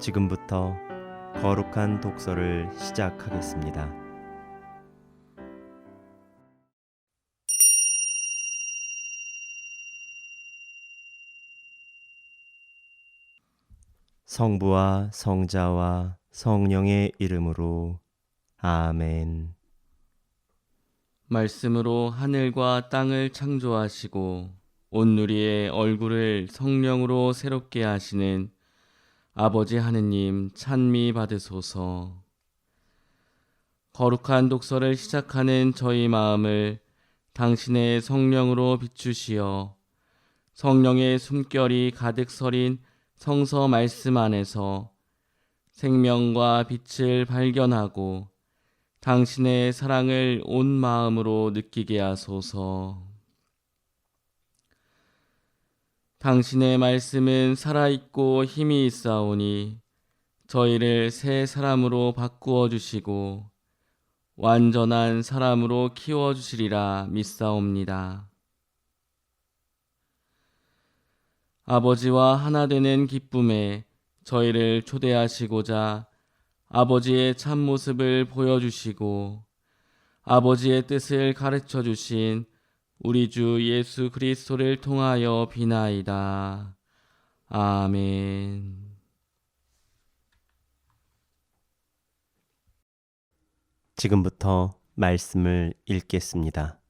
지금부터 거룩한 독서를 시작하겠습니다. 성부와 성자와 성령의 이름으로 아멘. 말씀으로 하늘과 땅을 창조하시고 온누리의 얼굴을 성령으로 새롭게 하시는 아버지 하느님 찬미 받으소서. 거룩한 독서를 시작하는 저희 마음을 당신의 성령으로 비추시어 성령의 숨결이 가득 서린 성서 말씀 안에서 생명과 빛을 발견하고 당신의 사랑을 온 마음으로 느끼게 하소서. 당신의 말씀은 살아있고 힘이 있사오니 저희를 새 사람으로 바꾸어 주시고 완전한 사람으로 키워 주시리라 믿사옵니다. 아버지와 하나 되는 기쁨에 저희를 초대하시고자 아버지의 참모습을 보여주시고 아버지의 뜻을 가르쳐 주신 우리 주 예수 그리스도를 통하여 비나이다. 아멘. 지금부터 말씀을 읽겠습니다.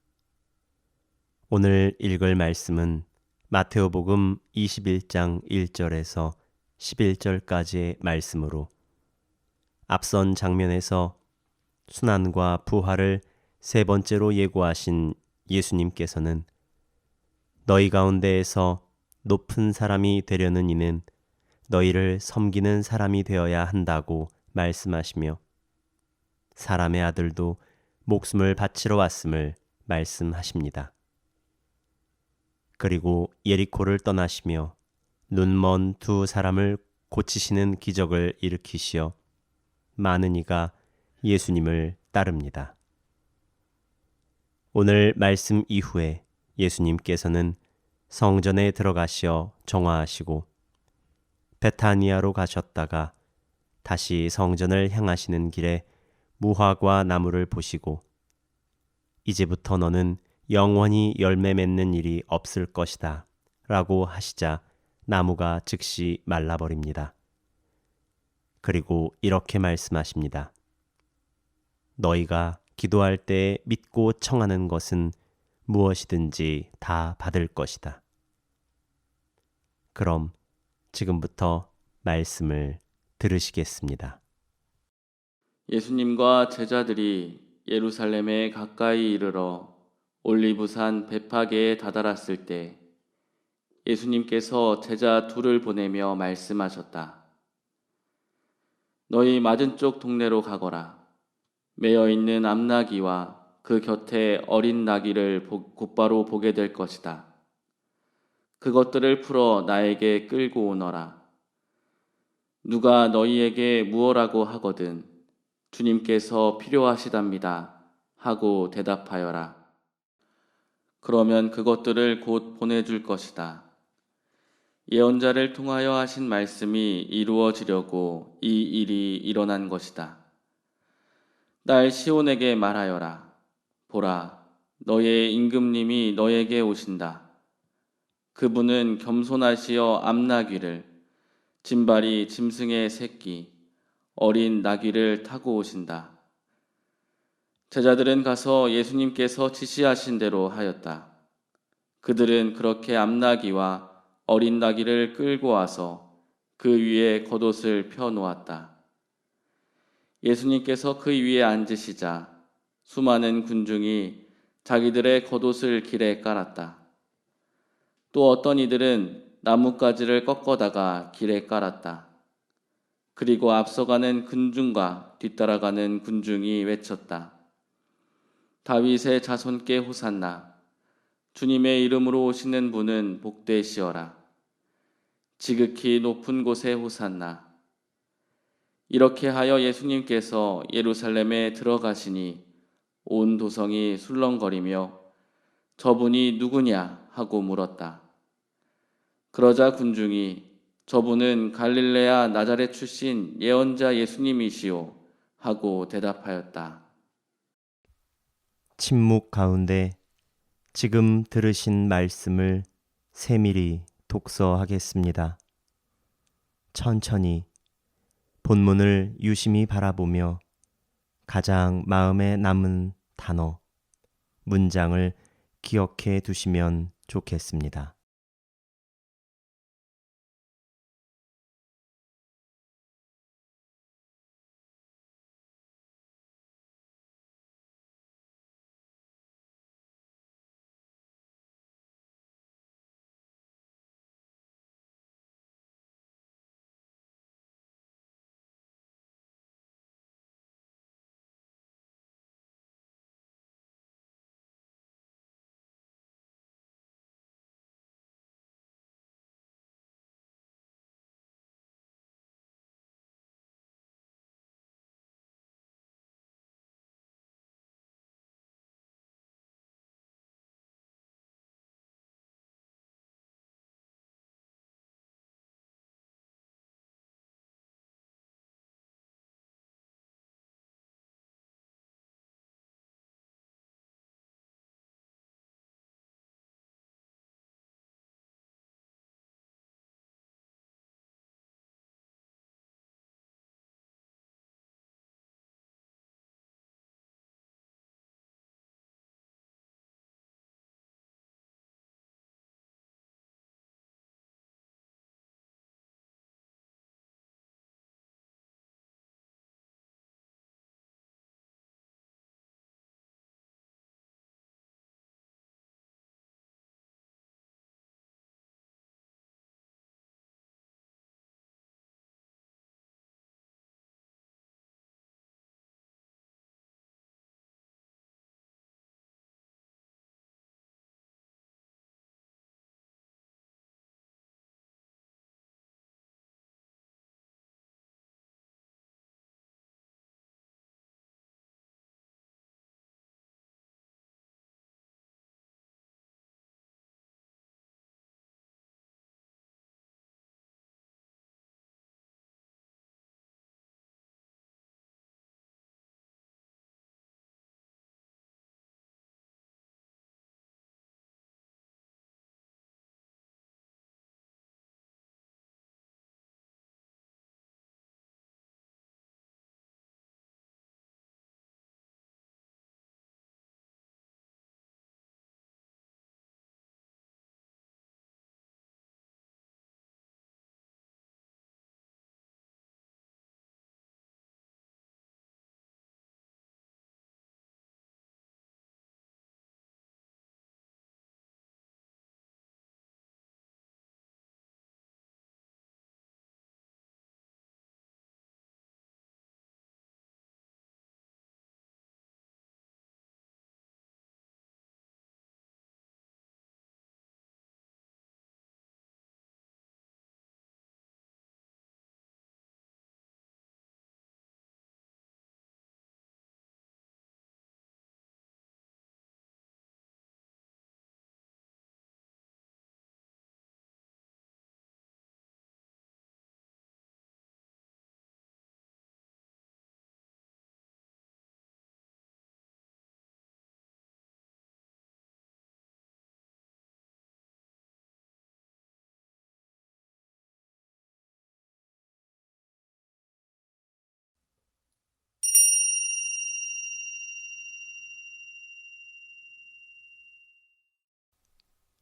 오늘 읽을 말씀은 마테오복음 21장 1절에서 11절까지의 말씀으로 앞선 장면에서 순환과 부활을 세 번째로 예고하신 예수님께서는 너희 가운데에서 높은 사람이 되려는 이는 너희를 섬기는 사람이 되어야 한다고 말씀하시며 사람의 아들도 목숨을 바치러 왔음을 말씀하십니다. 그리고 예리코를 떠나시며 눈먼 두 사람을 고치시는 기적을 일으키시어 많은 이가 예수님을 따릅니다. 오늘 말씀 이후에 예수님께서는 성전에 들어가시어 정화하시고 베타니아로 가셨다가 다시 성전을 향하시는 길에 무화과 나무를 보시고 이제부터 너는 영원히 열매 맺는 일이 없을 것이다 라고 하시자 나무가 즉시 말라버립니다. 그리고 이렇게 말씀하십니다. 너희가 기도할 때 믿고 청하는 것은 무엇이든지 다 받을 것이다. 그럼 지금부터 말씀을 들으시겠습니다. 예수님과 제자들이 예루살렘에 가까이 이르러 올리브산 베파게에 다다랐을 때 예수님께서 제자 둘을 보내며 말씀하셨다. 너희 맞은쪽 동네로 가거라. 매여 있는 암나귀와 그 곁에 어린 나귀를 곧바로 보게 될 것이다. 그것들을 풀어 나에게 끌고 오너라. 누가 너희에게 무엇라고 하거든 주님께서 필요하시답니다 하고 대답하여라. 그러면 그것들을 곧 보내줄 것이다. 예언자를 통하여 하신 말씀이 이루어지려고 이 일이 일어난 것이다. 딸 시온에게 말하여라. 보라, 너의 임금님이 너에게 오신다. 그분은 겸손하시어 암나귀를, 짐발이 짐승의 새끼, 어린 나귀를 타고 오신다. 제자들은 가서 예수님께서 지시하신 대로 하였다. 그들은 그렇게 암나귀와 어린 나귀를 끌고 와서 그 위에 겉옷을 펴 놓았다. 예수님께서 그 위에 앉으시자 수많은 군중이 자기들의 겉옷을 길에 깔았다. 또 어떤 이들은 나뭇가지를 꺾어다가 길에 깔았다. 그리고 앞서가는 군중과 뒤따라가는 군중이 외쳤다. 다윗의 자손께 호산나. 주님의 이름으로 오시는 분은 복되시어라. 지극히 높은 곳에 호산나. 이렇게 하여 예수님께서 예루살렘에 들어가시니 온 도성이 술렁거리며 저분이 누구냐 하고 물었다. 그러자 군중이 저분은 갈릴레아 나자렛 출신 예언자 예수님이시오 하고 대답하였다. 침묵 가운데 지금 들으신 말씀을 세밀히 독서하겠습니다. 천천히 본문을 유심히 바라보며 가장 마음에 남은 단어, 문장을 기억해 두시면 좋겠습니다.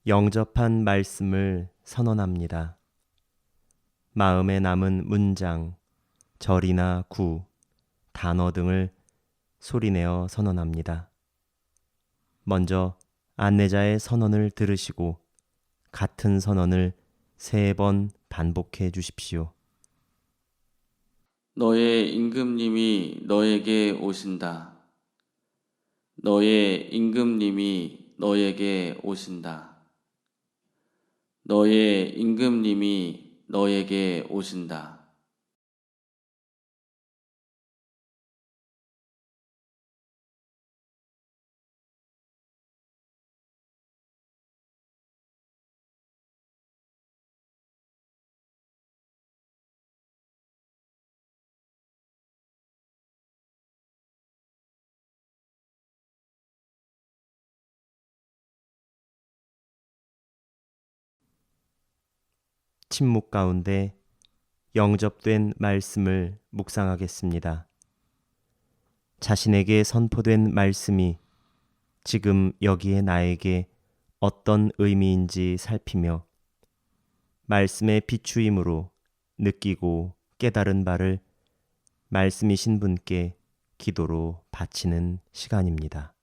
영접한 말씀을 선언합니다. 마음에 남은 문장, 절이나 구, 단어 등을 소리내어 선언합니다. 먼저 안내자의 선언을 들으시고 같은 선언을 3번 반복해 주십시오. 너의 임금님이 너에게 오신다. 너의 임금님이 너에게 오신다. 너의 임금님이 너에게 오신다. 침묵 가운데 영접된 말씀을 묵상하겠습니다. 자신에게 선포된 말씀이 지금 여기에 나에게 어떤 의미인지 살피며 말씀의 비추임으로 느끼고 깨달은 바를 말씀이신 분께 기도로 바치는 시간입니다.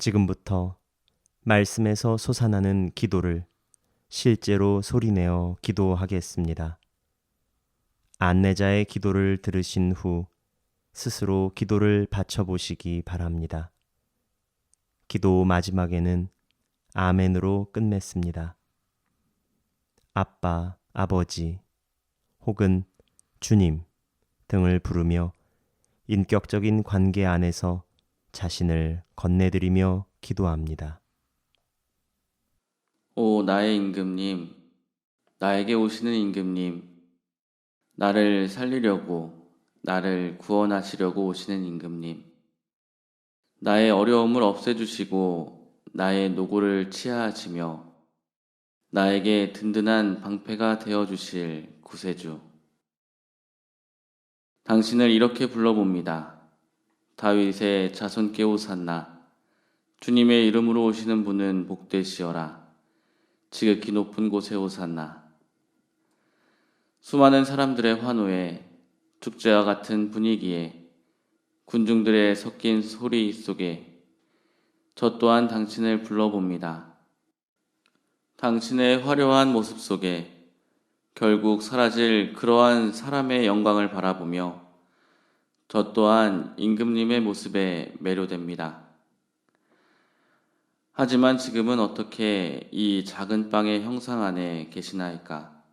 지금부터 말씀에서 솟아나는 기도를 실제로 소리내어 기도하겠습니다. 안내자의 기도를 들으신 후 스스로 기도를 바쳐보시기 바랍니다. 기도 마지막에는 아멘으로 끝맺습니다. 아빠, 아버지 혹은 주님 등을 부르며 인격적인 관계 안에서 자신을 건네드리며 기도합니다. 오 나의 임금님, 나에게 오시는 임금님, 나를 살리려고, 나를 구원하시려고 오시는 임금님, 나의 어려움을 없애주시고 나의 노고를 치하하시며 나에게 든든한 방패가 되어주실 구세주. 당신을 이렇게 불러봅니다. 다윗의 자손께 호산나. 주님의 이름으로 오시는 분은 복되시어라. 지극히 높은 곳에 호산나. 수많은 사람들의 환호에 축제와 같은 분위기에 군중들의 섞인 소리 속에 저 또한 당신을 불러봅니다. 당신의 화려한 모습 속에 결국 사라질 그러한 사람의 영광을 바라보며 저 또한 임금님의 모습에 매료됩니다. 하지만 지금은 어떻게 이 작은 빵의 형상 안에 계시나이까?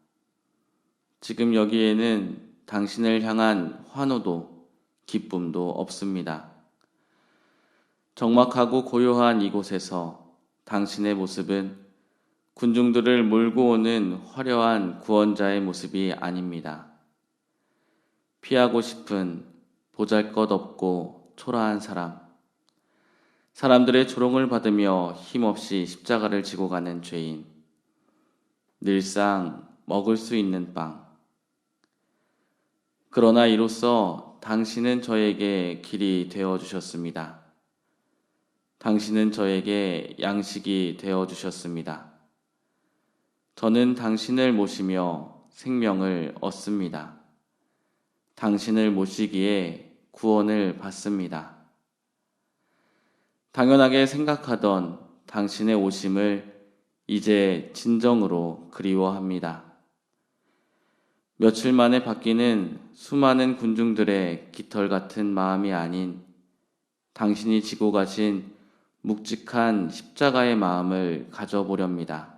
지금 여기에는 당신을 향한 환호도 기쁨도 없습니다. 적막하고 고요한 이곳에서 당신의 모습은 군중들을 몰고 오는 화려한 구원자의 모습이 아닙니다. 피하고 싶은 보잘것없고 초라한 사람, 사람들의 조롱을 받으며 힘없이 십자가를 지고 가는 죄인, 늘상 먹을 수 있는 빵. 그러나 이로써 당신은 저에게 길이 되어주셨습니다. 당신은 저에게 양식이 되어주셨습니다. 저는 당신을 모시며 생명을 얻습니다. 당신을 모시기에 구원을 받습니다. 당연하게 생각하던 당신의 오심을 이제 진정으로 그리워합니다. 며칠 만에 바뀌는 수많은 군중들의 깃털 같은 마음이 아닌 당신이 지고 가신 묵직한 십자가의 마음을 가져보렵니다.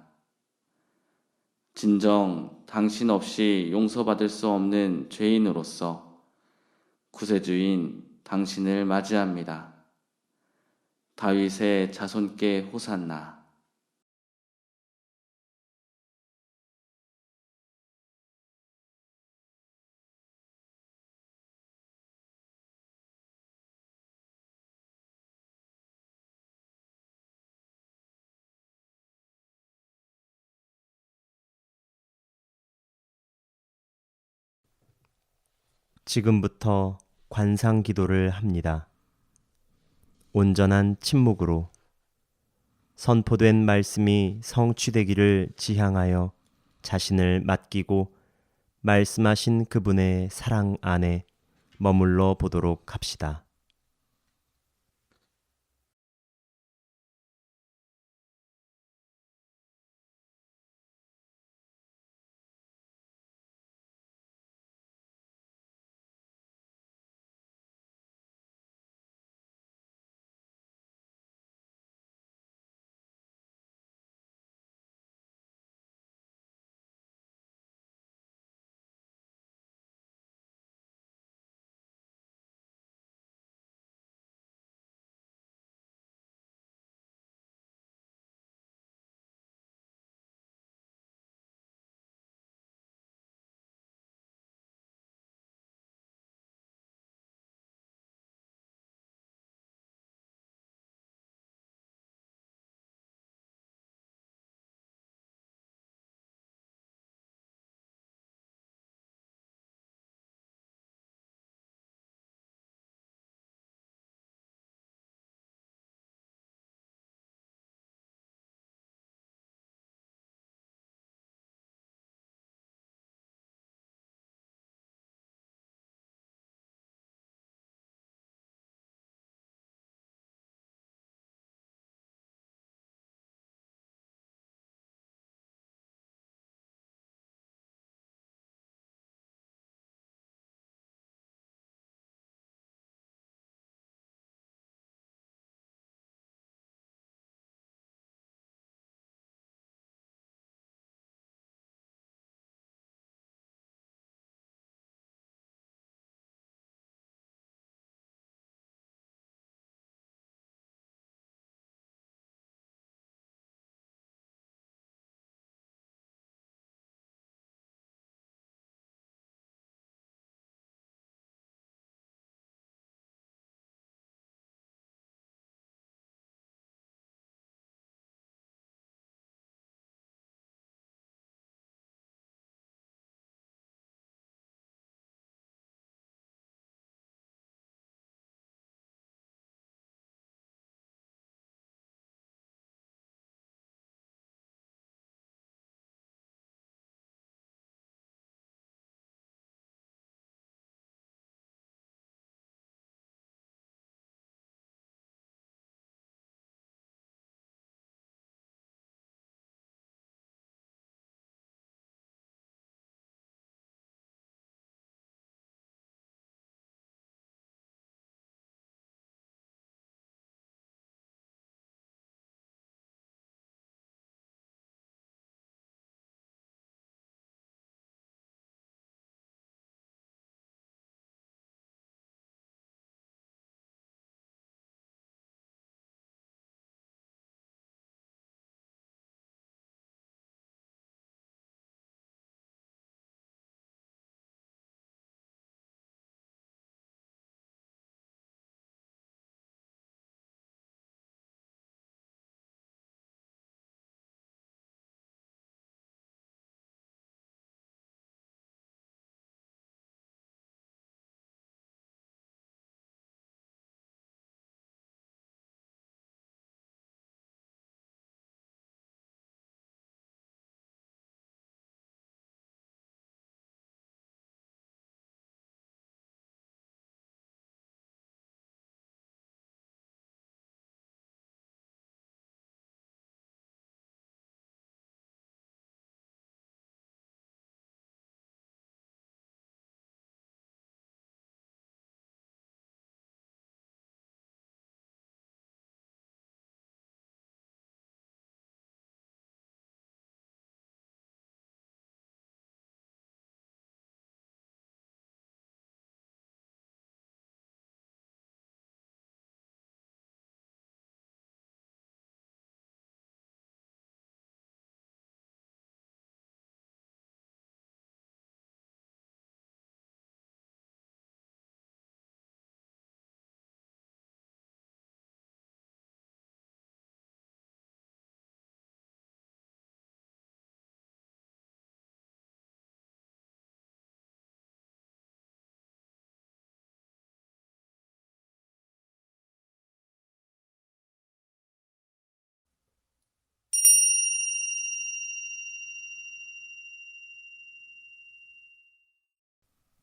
진정 당신 없이 용서받을 수 없는 죄인으로서 구세주인 당신을 맞이합니다. 다윗의 자손께 호산나. 지금부터 관상 기도를 합니다. 온전한 침묵으로 선포된 말씀이 성취되기를 지향하여 자신을 맡기고 말씀하신 그분의 사랑 안에 머물러 보도록 합시다.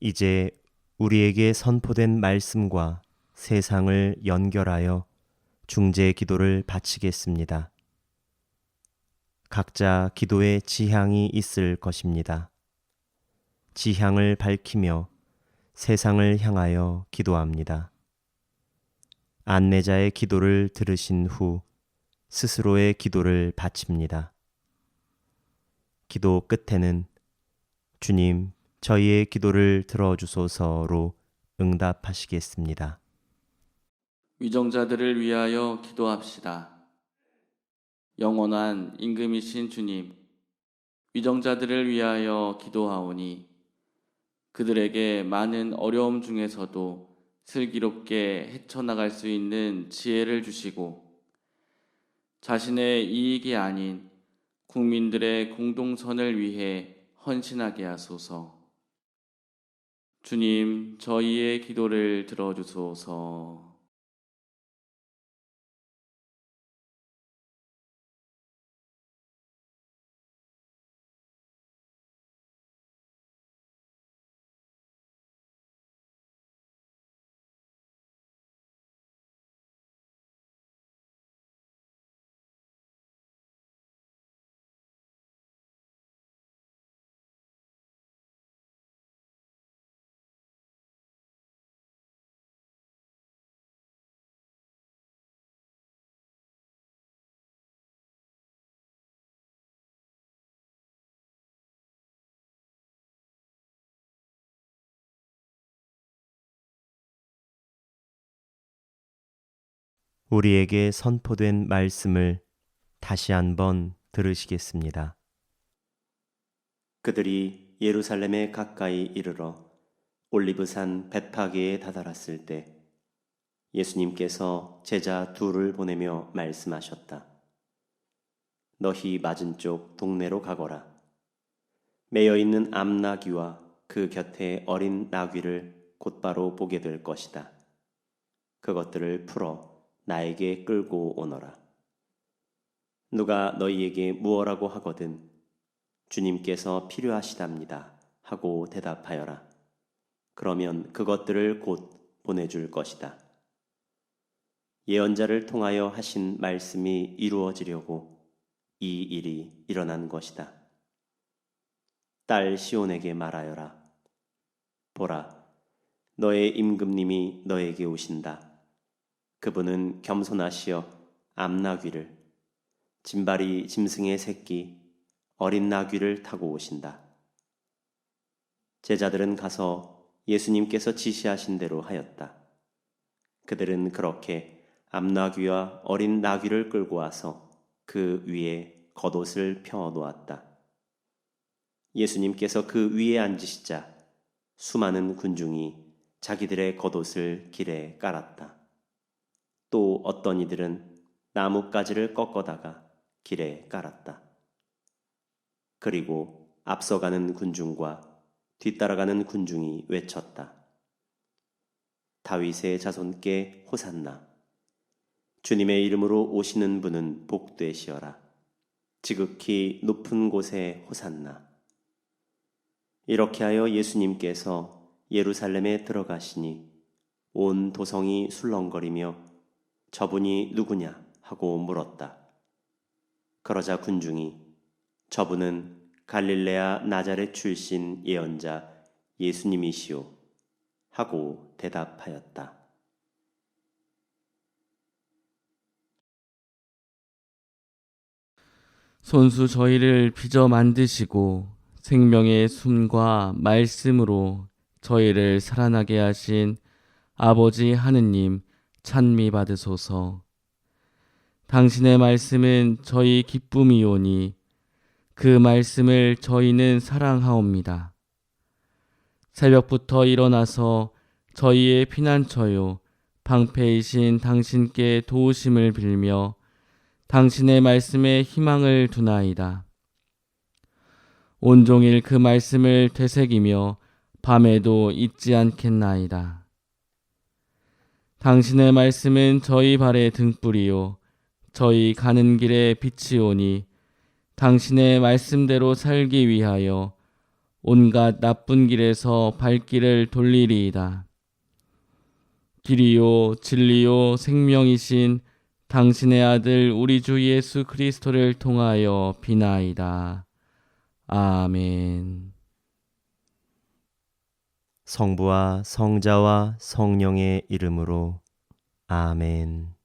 이제 우리에게 선포된 말씀과 세상을 연결하여 중재 기도를 바치겠습니다. 각자 기도의 지향이 있을 것입니다. 지향을 밝히며 세상을 향하여 기도합니다. 안내자의 기도를 들으신 후 스스로의 기도를 바칩니다. 기도 끝에는 주님, 저희의 기도를 들어주소서로 응답하시겠습니다. 위정자들을 위하여 기도합시다. 영원한 임금이신 주님, 위정자들을 위하여 기도하오니 그들에게 많은 어려움 중에서도 슬기롭게 헤쳐나갈 수 있는 지혜를 주시고 자신의 이익이 아닌 국민들의 공동선을 위해 헌신하게 하소서. 주님, 저희의 기도를 들어주소서. 우리에게 선포된 말씀을 다시 한번 들으시겠습니다. 그들이 예루살렘에 가까이 이르러 올리브산 벳파게에 다다랐을 때 예수님께서 제자 둘을 보내며 말씀하셨다. 너희 맞은쪽 동네로 가거라. 매여 있는 암나귀와 그 곁에 어린 나귀를 곧바로 보게 될 것이다. 그것들을 풀어 나에게 끌고 오너라. 누가 너희에게 무엇라고 하거든 주님께서 필요하시답니다 하고 대답하여라. 그러면 그것들을 곧 보내줄 것이다. 예언자를 통하여 하신 말씀이 이루어지려고 이 일이 일어난 것이다. 딸 시온에게 말하여라. 보라, 너의 임금님이 너에게 오신다. 그분은 겸손하시어 암나귀를, 짐발이 짐승의 새끼, 어린 나귀를 타고 오신다. 제자들은 가서 예수님께서 지시하신 대로 하였다. 그들은 그렇게 암나귀와 어린 나귀를 끌고 와서 그 위에 겉옷을 펴 놓았다. 예수님께서 그 위에 앉으시자 수많은 군중이 자기들의 겉옷을 길에 깔았다. 또 어떤 이들은 나뭇가지를 꺾어다가 길에 깔았다. 그리고 앞서가는 군중과 뒤따라가는 군중이 외쳤다. 다윗의 자손께 호산나. 주님의 이름으로 오시는 분은 복되시어라. 지극히 높은 곳에 호산나. 이렇게 하여 예수님께서 예루살렘에 들어가시니 온 도성이 술렁거리며 저분이 누구냐 하고 물었다. 그러자 군중이 저분은 갈릴레아 나자렛 출신 예언자 예수님이시오 하고 대답하였다. 손수 저희를 빚어 만드시고 생명의 숨과 말씀으로 저희를 살아나게 하신 아버지 하느님 찬미 받으소서. 당신의 말씀은 저희 기쁨이오니 그 말씀을 저희는 사랑하옵니다. 새벽부터 일어나서 저희의 피난처요 방패이신 당신께 도우심을 빌며 당신의 말씀에 희망을 두나이다. 온종일 그 말씀을 되새기며 밤에도 잊지 않겠나이다. 당신의 말씀은 저희 발의 등불이요 저희 가는 길의 빛이오니 당신의 말씀대로 살기 위하여 온갖 나쁜 길에서 발길을 돌리리이다. 길이요 진리요 생명이신 당신의 아들 우리 주 예수 그리스도를 통하여 비나이다. 아멘. 성부와 성자와 성령의 이름으로 아멘.